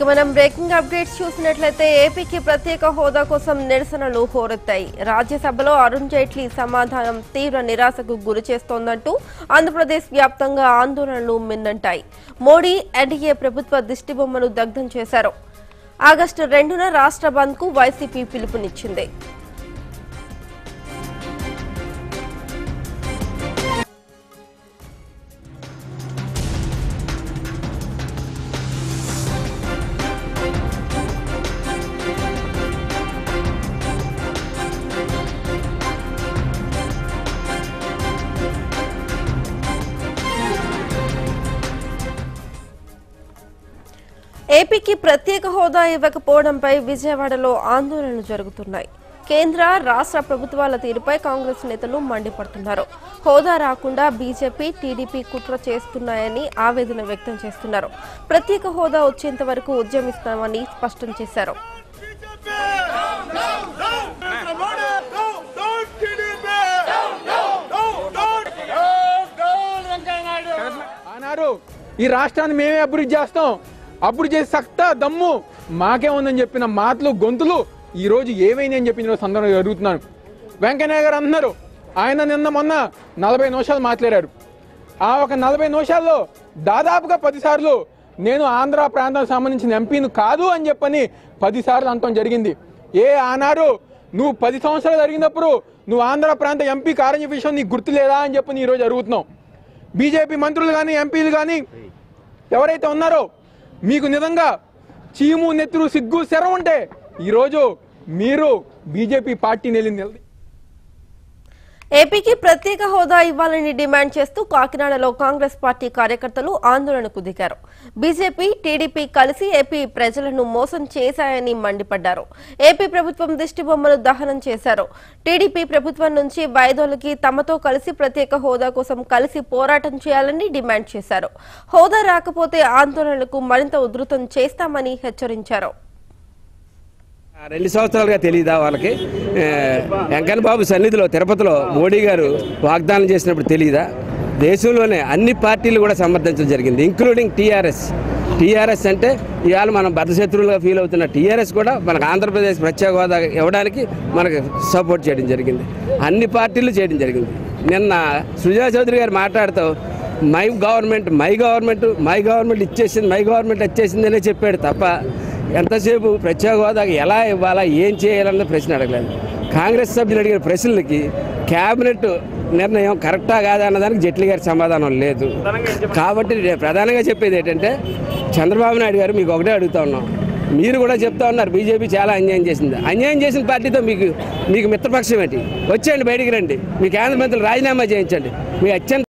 ఇక మనం breaking updates చూసినట్లయితే ఏపీకి ప్రత్యేక హోదా కోసం నిరసనలు హోరెత్తాయి. రాజ్యసభలో అరుణ్ జైట్లీ సమాధానం తీవ్ర నిరాశకు గురి చేస్తోందంటూ ఆంధ్రప్రదేశ్ వ్యాప్తంగా ఆందోళనలు మిన్నంటాయి. మోడీ ఎన్డీఏ ప్రభుత్వ దిష్టిబొమ్మను దగ్ధం చేశారు. ఆగస్టు 2న రాష్ట్ర బంద్కు వైసీపీ పిలుపునిచ్చింది. ఏపీకి ప్రత్యేక హోదా ఇవ్వకపోవడంపై విజయవాడలో ఆందోళనలు జరుగుతున్నాయి. కేంద్ర రాష్ట్ర ప్రభుత్వాల తీరుపై కాంగ్రెస్ నేతలు మండిపడుతున్నారు. హోదా రాకుండా బీజేపీ, టీడీపీ కుట్ర చేస్తున్నాయని ఆవేదన వ్యక్తం చేస్తున్నారు. ప్రత్యేక హోదా వచ్చేంత వరకు ఉద్యమిస్తామని స్పష్టం చేశారు. ఈ రాష్ట్రాన్ని మేమే అభివృద్ధి చేస్తాం, అప్పుడు చేసి సక్తా దమ్ము మాకే ఉందని చెప్పిన మాటలు గొంతులు ఈ రోజు ఏమైంది అని చెప్పి నేను సందర్భంగా జరుగుతున్నాను. వెంకయ్య గారు అంటున్నారు, ఆయన నిన్న మొన్న 40 నిమిషాలు మాట్లాడారు. ఆ ఒక 40 నిమిషాల్లో దాదాపుగా 10 సార్లు నేను ఆంధ్ర ప్రాంతానికి సంబంధించిన ఎంపీని కాదు అని చెప్పని 10 సార్లు అనటం జరిగింది. ఆనాడు నువ్వు 10 సంవత్సరాలు జరిగినప్పుడు నువ్వు ఆంధ్ర ప్రాంత ఎంపీ కారణ విషయం నీకు గుర్తులేదా అని చెప్పని ఈరోజు అడుగుతున్నావు. బీజేపీ మంత్రులు కానీ ఎంపీలు కానీ ఎవరైతే ఉన్నారో మీకు నిజంగా చీము నెత్తురు సిగ్గు శరం ఉంటే ఈరోజు మీరు బీజేపీ పార్టీని వెళ్ళింది. ఏపీకి ప్రత్యేక హోదా ఇవ్వాలని డిమాండ్ చేస్తూ కాకినాడలో కాంగ్రెస్ పార్టీ కార్యకర్తలు ఆందోళనకు దిగారు. బీజేపీ, టీడీపీ కలిసి ఏపీ ప్రజలను మోసం చేశాయని మండిపడ్డారు. ఏపీ ప్రభుత్వం దిష్టిబొమ్మను దహనం చేశారు. టీడీపీ ప్రభుత్వం నుంచి వైదొలిగి తమతో కలిసి ప్రత్యేక హోదా కోసం కలిసి పోరాటం చేయాలని డిమాండ్ చేశారు. హోదా రాకపోతే ఆందోళనలకు మరింత ఉధృతం చేస్తామని హెచ్చరించారు. 2 సంవత్సరాలుగా తెలియదా వాళ్ళకి? వెంకన్న బాబు సన్నిధిలో తిరుపతిలో మోడీ గారు వాగ్దానం చేసినప్పుడు తెలియదా? దేశంలోనే అన్ని పార్టీలు కూడా సమర్థించడం జరిగింది, ఇంక్లూడింగ్ టీఆర్ఎస్ అంటే ఇవాళ మనం బద్ధశత్రువులుగా ఫీల్ అవుతున్న టీఆర్ఎస్ కూడా మనకు ఆంధ్రప్రదేశ్ ప్రత్యేక హోదా ఇవ్వడానికి మనకు సపోర్ట్ చేయడం జరిగింది. అన్ని పార్టీలు చేయడం జరిగింది. నిన్న సుజనా చౌదరి గారు మాట్లాడుతూ మై గవర్నమెంట్ ఇచ్చేసింది అనే చెప్పాడు తప్ప ఎంతసేపు ప్రత్యేక హోదాకి ఎలా ఇవ్వాలా, ఏం చేయాలన్న ప్రశ్న అడగలేదు. కాంగ్రెస్ సభ్యులు అడిగిన ప్రశ్నలకి క్యాబినెట్ నిర్ణయం కరెక్టా కాదా అన్నదానికి జైట్లీ గారి సమాధానం లేదు. కాబట్టి ప్రధానంగా చెప్పేది ఏంటంటే, చంద్రబాబు నాయుడు గారు మీకు ఒకటే అడుగుతా ఉన్నాం, మీరు కూడా చెప్తా ఉన్నారు బీజేపీ చాలా అన్యాయం చేసింది. అన్యాయం చేసిన పార్టీతో మీకు మిత్రపక్షం ఏంటి? వచ్చేయండి, బయటికి రండి, మీ కేంద్ర మంత్రులు రాజీనామా చేయించండి. మీ అత్యంత